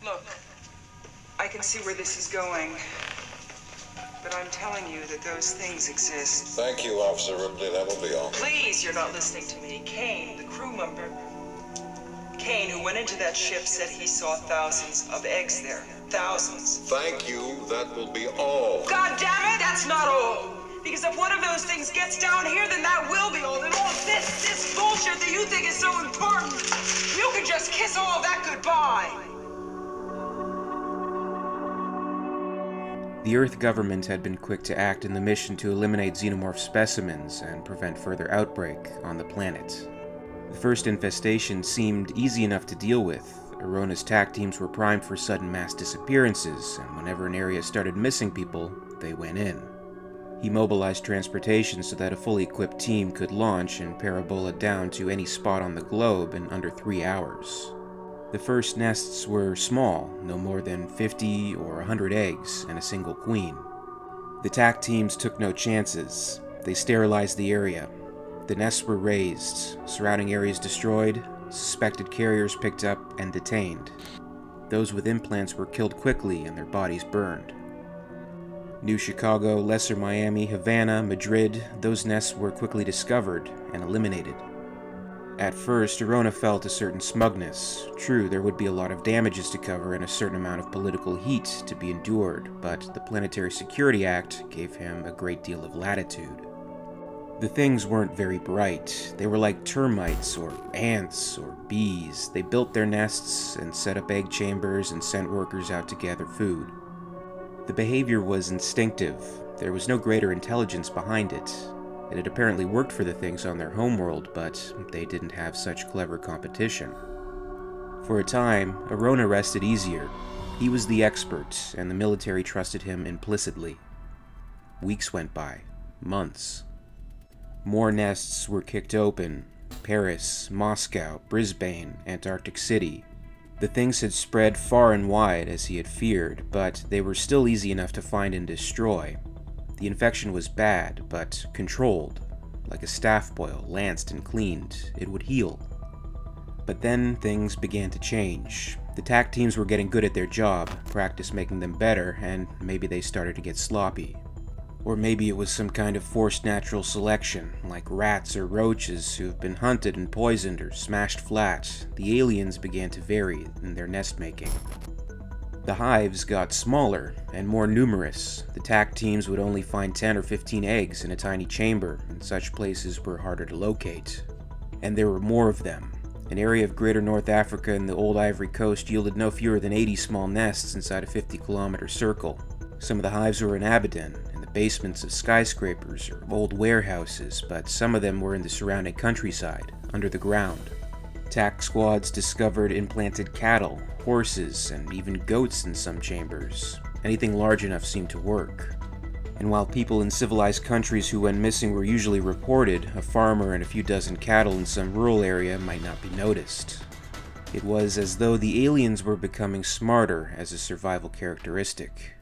Look, I can see where this is going. But I'm telling you that those things exist. Thank you, Officer Ripley. That will be all. Please, you're not listening to me. Kane, the crew member. Kane, who went into that ship, said he saw thousands of eggs there. Thousands. Thank you. That will be all. God damn it, that's not all. Because if one of those things gets down here, then that will be all. And all this bullshit that you think is so important, you can just kiss all that goodbye. The Earth government had been quick to act in the mission to eliminate Xenomorph specimens and prevent further outbreak on the planet. The first infestation seemed easy enough to deal with. Arona's TAC teams were primed for sudden mass disappearances, and whenever an area started missing people, they went in. He mobilized transportation so that a fully equipped team could launch and parabola down to any spot on the globe in under 3 hours. The first nests were small, no more than 50 or 100 eggs and a single queen. The TAC teams took no chances. They sterilized the area. The nests were razed, surrounding areas destroyed, suspected carriers picked up and detained. Those with implants were killed quickly and their bodies burned. New Chicago, Lesser Miami, Havana, Madrid, those nests were quickly discovered and eliminated. At first, Arona felt a certain smugness. True, there would be a lot of damages to cover and a certain amount of political heat to be endured, but the Planetary Security Act gave him a great deal of latitude. The things weren't very bright. They were like termites or ants or bees. They built their nests and set up egg chambers and sent workers out to gather food. The behavior was instinctive. There was no greater intelligence behind it. It had apparently worked for the things on their homeworld, but they didn't have such clever competition. For a time, Arona rested easier. He was the expert, and the military trusted him implicitly. Weeks went by. Months. More nests were kicked open. Paris, Moscow, Brisbane, Antarctic City. The things had spread far and wide as he had feared, but they were still easy enough to find and destroy. The infection was bad, but controlled. Like a staph boil, lanced and cleaned, it would heal. But then things began to change. The TAC teams were getting good at their job, practice making them better, and maybe they started to get sloppy. Or maybe it was some kind of forced natural selection, like rats or roaches who have been hunted and poisoned or smashed flat. The aliens began to vary in their nest making. The hives got smaller and more numerous. The TAC teams would only find 10 or 15 eggs in a tiny chamber, and such places were harder to locate. And there were more of them. An area of greater North Africa and the old Ivory Coast yielded no fewer than 80 small nests inside a 50-kilometer circle. Some of the hives were in Abadan, in the basements of skyscrapers or old warehouses, but some of them were in the surrounding countryside, under the ground. TAC squads discovered implanted cattle, horses, and even goats in some chambers. Anything large enough seemed to work. And while people in civilized countries who went missing were usually reported, a farmer and a few dozen cattle in some rural area might not be noticed. It was as though the aliens were becoming smarter as a survival characteristic.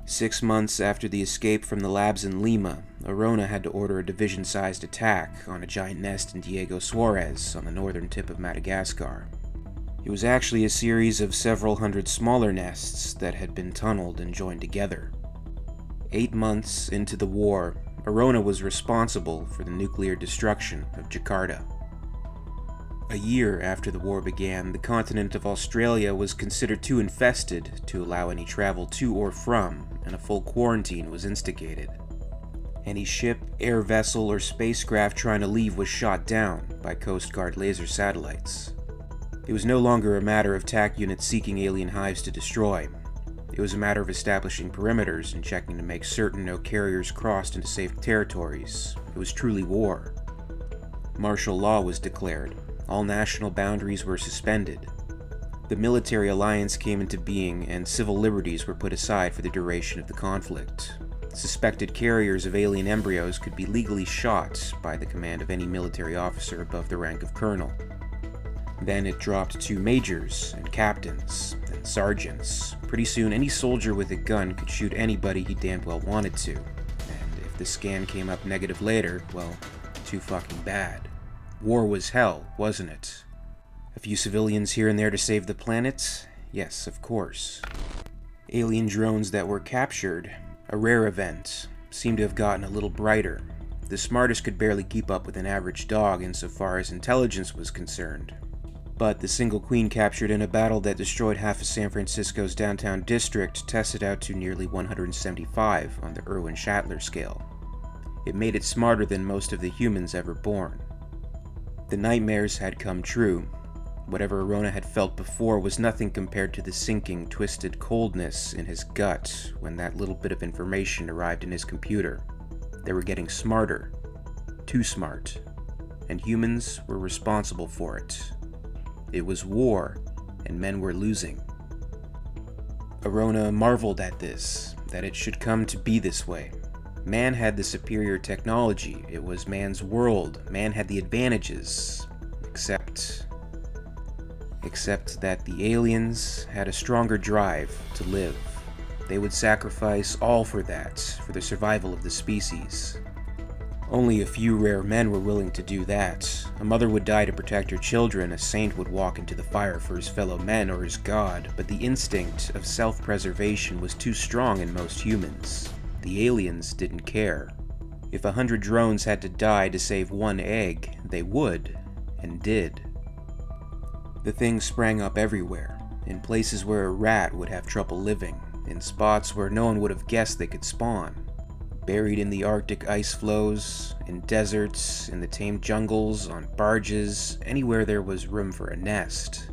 6 months after the escape from the labs in Lima, Arona had to order a division-sized attack on a giant nest in Diego Suarez on the northern tip of Madagascar. It was actually a series of several hundred smaller nests that had been tunneled and joined together. 8 months into the war, Arona was responsible for the nuclear destruction of Jakarta. A year after the war began, the continent of Australia was considered too infested to allow any travel to or from, and a full quarantine was instigated. Any ship, air vessel, or spacecraft trying to leave was shot down by Coast Guard laser satellites. It was no longer a matter of TAC units seeking alien hives to destroy. It was a matter of establishing perimeters and checking to make certain no carriers crossed into safe territories. It was truly war. Martial law was declared. All national boundaries were suspended. The military alliance came into being, and civil liberties were put aside for the duration of the conflict. Suspected carriers of alien embryos could be legally shot by the command of any military officer above the rank of colonel. Then it dropped to majors and captains, then sergeants. Pretty soon, any soldier with a gun could shoot anybody he damned well wanted to. And if the scan came up negative later, well, too fucking bad. War was hell, wasn't it? A few civilians here and there to save the planet? Yes, of course. Alien drones that were captured, a rare event, seemed to have gotten a little brighter. The smartest could barely keep up with an average dog insofar as intelligence was concerned. But the single queen captured in a battle that destroyed half of San Francisco's downtown district tested out to nearly 175 on the Irwin-Shatler scale. It made it smarter than most of the humans ever born. The nightmares had come true. Whatever Arona had felt before was nothing compared to the sinking, twisted coldness in his gut when that little bit of information arrived in his computer. They were getting smarter. Too smart. And humans were responsible for it. It was war, and men were losing. Arona marveled at this, that it should come to be this way. Man had the superior technology. It was man's world. Man had the advantages. Except that the aliens had a stronger drive to live. They would sacrifice all for that, for the survival of the species. Only a few rare men were willing to do that. A mother would die to protect her children, a saint would walk into the fire for his fellow men or his god, but the instinct of self-preservation was too strong in most humans. The aliens didn't care. If 100 drones had to die to save one egg, they would, and did. The things sprang up everywhere, in places where a rat would have trouble living, in spots where no one would have guessed they could spawn. Buried in the Arctic ice floes, in deserts, in the tame jungles, on barges, anywhere there was room for a nest.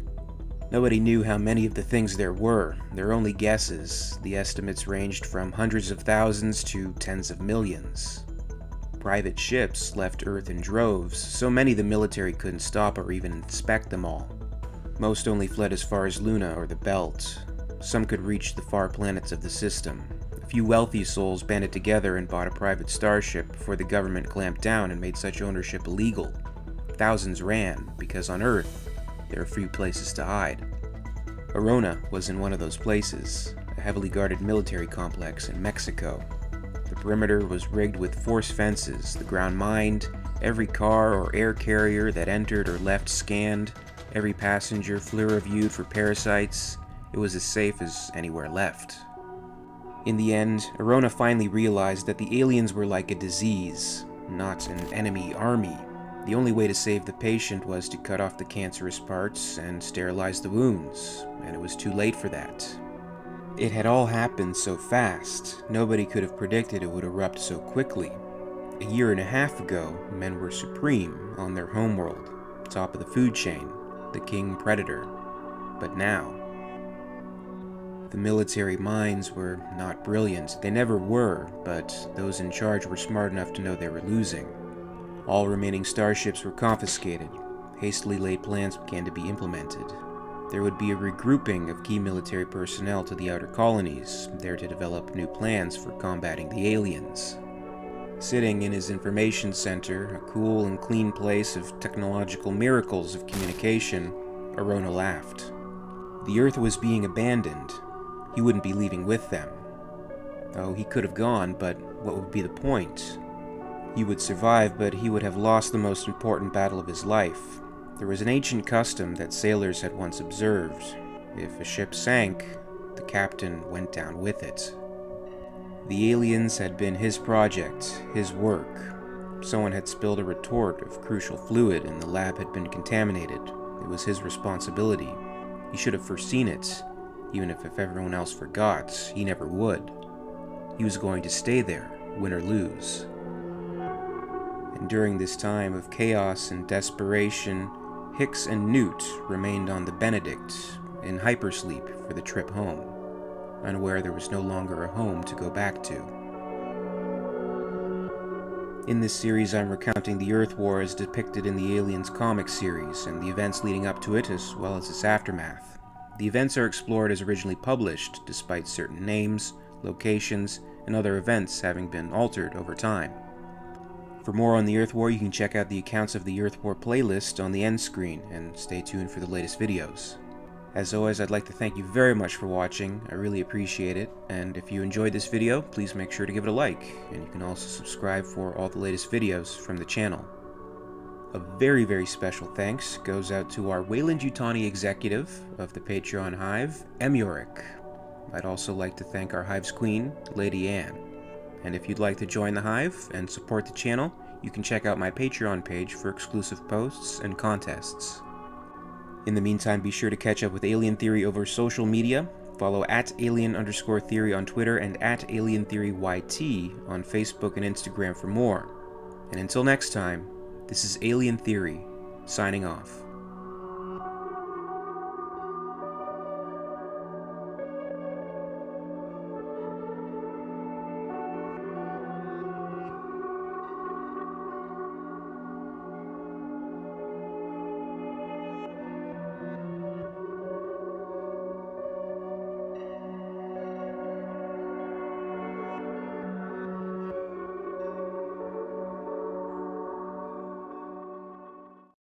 Nobody knew how many of the things there were. There were only guesses. The estimates ranged from hundreds of thousands to tens of millions. Private ships left Earth in droves, so many the military couldn't stop or even inspect them all. Most only fled as far as Luna or the Belt. Some could reach the far planets of the system. A few wealthy souls banded together and bought a private starship before the government clamped down and made such ownership illegal. Thousands ran, because on Earth, there are few places to hide. Arona was in one of those places, a heavily guarded military complex in Mexico. The perimeter was rigged with force fences, the ground mined, every car or air carrier that entered or left scanned, every passenger fluoroviewed for parasites. It was as safe as anywhere left. In the end, Arona finally realized that the aliens were like a disease, not an enemy army. The only way to save the patient was to cut off the cancerous parts and sterilize the wounds, and it was too late for that. It had all happened so fast, nobody could have predicted it would erupt so quickly. A year and a half ago, men were supreme on their homeworld, top of the food chain, the king predator. But now, the military minds were not brilliant. They never were, but those in charge were smart enough to know they were losing. All remaining starships were confiscated. Hastily laid plans began to be implemented. There would be a regrouping of key military personnel to the outer colonies, there to develop new plans for combating the aliens. Sitting in his information center, a cool and clean place of technological miracles of communication, Arona laughed. The Earth was being abandoned. He wouldn't be leaving with them. Oh, he could have gone, but what would be the point? He would survive, but he would have lost the most important battle of his life. There was an ancient custom that sailors had once observed. If a ship sank, the captain went down with it. The aliens had been his project, his work. Someone had spilled a retort of crucial fluid and the lab had been contaminated. It was his responsibility. He should have foreseen it. Even if everyone else forgot, he never would. He was going to stay there, win or lose. And during this time of chaos and desperation, Hicks and Newt remained on the Benedict, in hypersleep for the trip home, unaware there was no longer a home to go back to. In this series, I'm recounting the Earth War as depicted in the Aliens comic series, and the events leading up to it, as well as its aftermath. The events are explored as originally published, despite certain names, locations, and other events having been altered over time. For more on the Earth War, you can check out the accounts of the Earth War playlist on the end screen, and stay tuned for the latest videos. As always, I'd like to thank you very much for watching. I really appreciate it, and if you enjoyed this video, please make sure to give it a like, and you can also subscribe for all the latest videos from the channel. A very, very special thanks goes out to our WEYLAND Yutani executive of the Patreon Hive, EmYarUk. I'd also like to thank our Hive's queen, Lady Anne. And if you'd like to join the Hive and support the channel, you can check out my Patreon page for exclusive posts and contests. In the meantime, be sure to catch up with Alien Theory over social media. Follow @alien_theory on Twitter and @alientheoryyt on Facebook and Instagram for more. And until next time, this is Alien Theory, signing off.